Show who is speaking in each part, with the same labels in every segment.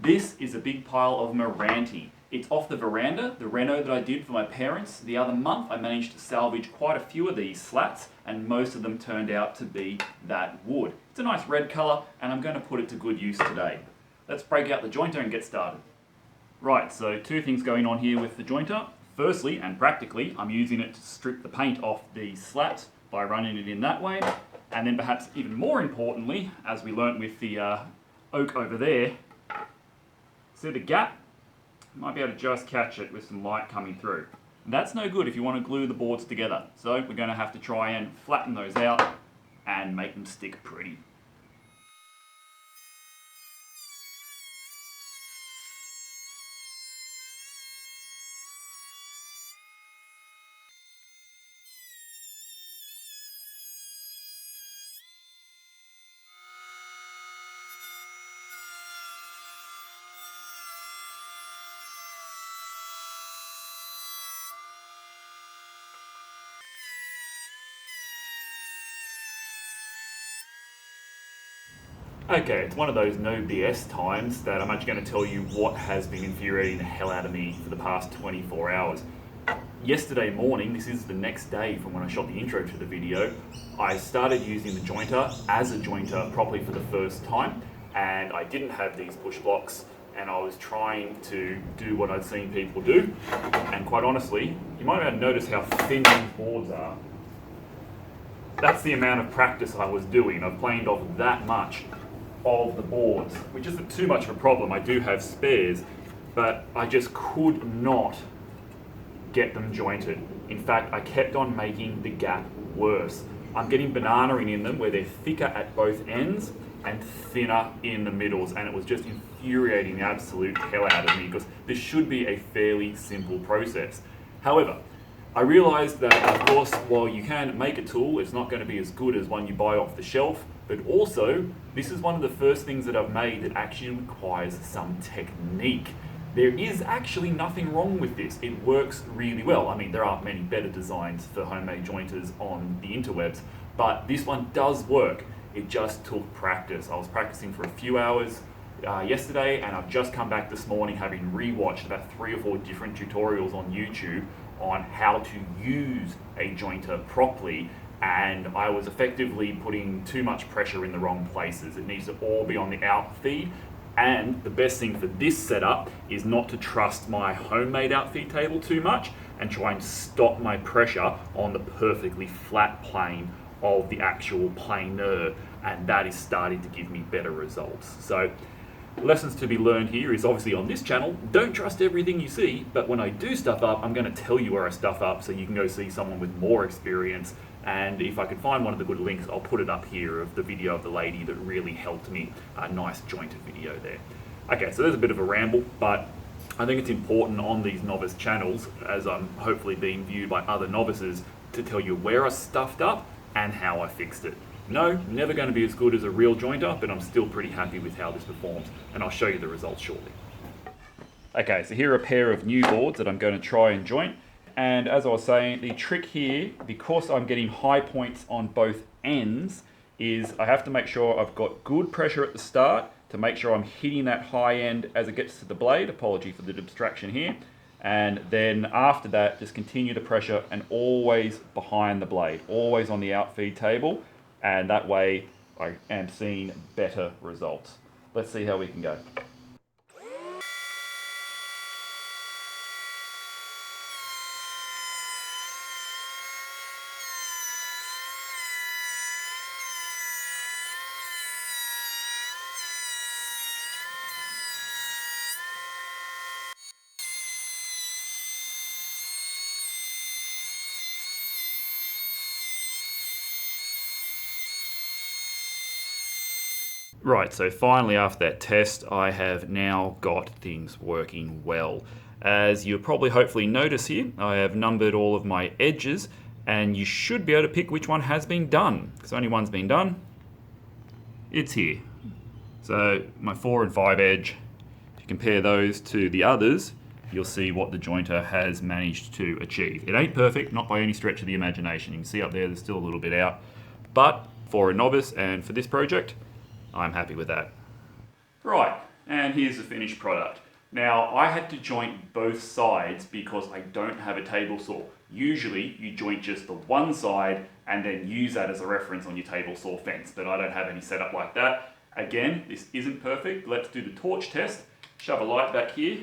Speaker 1: This is a big pile of Meranti. It's off the veranda, the reno that I did for my parents. The other month I managed to salvage quite a few of these slats, and most of them turned out to be that wood. It's a nice red colour, and I'm going to put it to good use today. Let's break out the jointer and get started. Right, so two things going on here with the jointer. Firstly, and practically, I'm using it to strip the paint off the slat by running it in that way. And then perhaps even more importantly, as we learnt with the oak over there, see the gap? You might be able to just catch it with some light coming through. And that's no good if you want to glue the boards together. So we're going to have to try and flatten those out and make them stick pretty. Okay, it's one of those no BS times that I'm actually going to tell you what has been infuriating the hell out of me for the past 24 hours. Yesterday morning, this is the next day from when I shot the intro to the video, I started using the jointer as a jointer properly for the first time, and I didn't have these push blocks, and I was trying to do what I'd seen people do, and quite honestly, you might have noticed how thin these boards are. That's the amount of practice I was doing. I've planed off that much of the boards, which isn't too much of a problem. I do have spares, but I just could not get them jointed. In fact, I kept on making the gap worse. I'm getting bananaing in them where they're thicker at both ends and thinner in the middles, and it was just infuriating the absolute hell out of me because this should be a fairly simple process. However, I realized that, of course, while you can make a tool, it's not going to be as good as one you buy off the shelf, but also, this is one of the first things that I've made that actually requires some technique. There is actually nothing wrong with this. It works really well. I mean, there aren't many better designs for homemade jointers on the interwebs, but this one does work. It just took practice. I was practicing for a few hours yesterday, and I've just come back this morning having rewatched about 3 or 4 different tutorials on YouTube on how to use a jointer properly, and I was effectively putting too much pressure in the wrong places. It needs to all be on the out feed, and the best thing for this setup is not to trust my homemade outfeed table too much and try and stop my pressure on the perfectly flat plane of the actual planer, and that is starting to give me better results. So lessons to be learned here is obviously on this channel, don't trust everything you see, but when I do stuff up, I'm going to tell you where I stuff up so you can go see someone with more experience. And if I can find one of the good links, I'll put it up here of the video of the lady that really helped me. A nice jointed video there. Okay, so there's a bit of a ramble, but I think it's important on these novice channels, as I'm hopefully being viewed by other novices, to tell you where I stuffed up and how I fixed it. No, never going to be as good as a real jointer, but I'm still pretty happy with how this performs, and I'll show you the results shortly. Okay, so here are a pair of new boards that I'm going to try and joint. And as I was saying, the trick here, because I'm getting high points on both ends, is I have to make sure I've got good pressure at the start to make sure I'm hitting that high end as it gets to the blade. Apology for the distraction here. And then after that, just continue the pressure and always behind the blade, always on the outfeed table. And that way I am seeing better results. Let's see how we can go. Right, so finally after that test, I have now got things working well. As you'll probably hopefully notice here, I have numbered all of my edges, and you should be able to pick which one has been done, because only one's been done. It's here. So my 4 and 5 edge, if you compare those to the others, you'll see what the jointer has managed to achieve. It ain't perfect, not by any stretch of the imagination. You can see up there, there's still a little bit out. But for a novice and for this project, I'm happy with that. Right, And here's the finished product. Now, I had to joint both sides because I don't have a table saw. Usually, you joint just the one side and then use that as a reference on your table saw fence, but I don't have any setup like that. Again, this isn't perfect. Let's do the torch test. Shove a light back here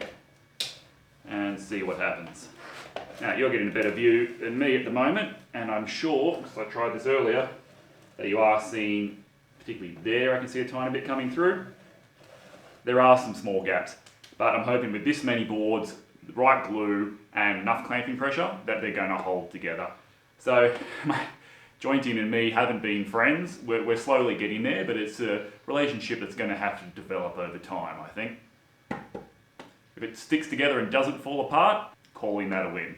Speaker 1: and see what happens. Now, you're getting a better view than me at the moment, and I'm sure, because I tried this earlier, that you are seeing, particularly there, I can see a tiny bit coming through. There are some small gaps, but I'm hoping with this many boards, the right glue, and enough clamping pressure that they're going to hold together. So, jointing and me haven't been friends. We're slowly getting there, but it's a relationship that's going to have to develop over time, I think. If it sticks together and doesn't fall apart, calling that a win.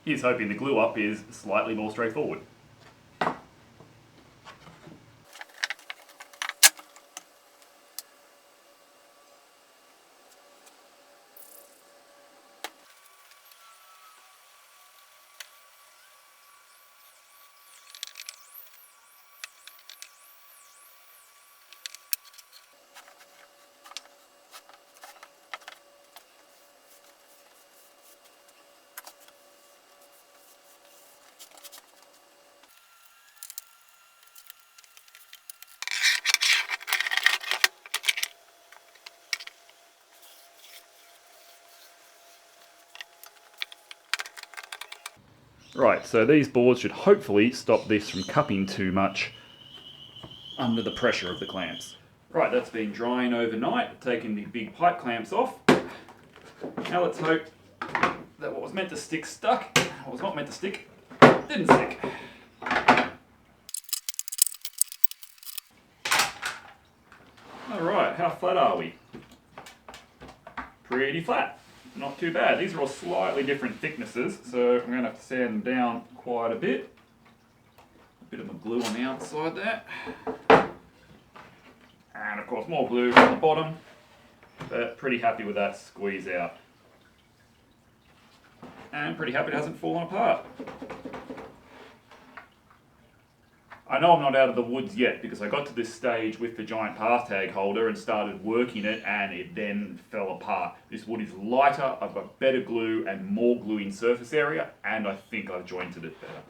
Speaker 1: Here's hoping the glue up is slightly more straightforward. Right, so these boards should hopefully stop this from cupping too much under the pressure of the clamps. Right, that's been drying overnight, taking the big pipe clamps off. Now let's hope that what was meant to stick stuck, what was not meant to stick, didn't stick. Alright, how flat are we? Pretty flat. Not too bad. These are all slightly different thicknesses, so I'm going to have to sand them down quite a bit. A bit of a glue on the outside there. And of course more glue on the bottom, but pretty happy with that squeeze out. And pretty happy it hasn't fallen apart. I know I'm not out of the woods yet because I got to this stage with the giant path tag holder and started working it and it then fell apart. This wood is lighter, I've got better glue and more gluing surface area, and I think I've jointed it better.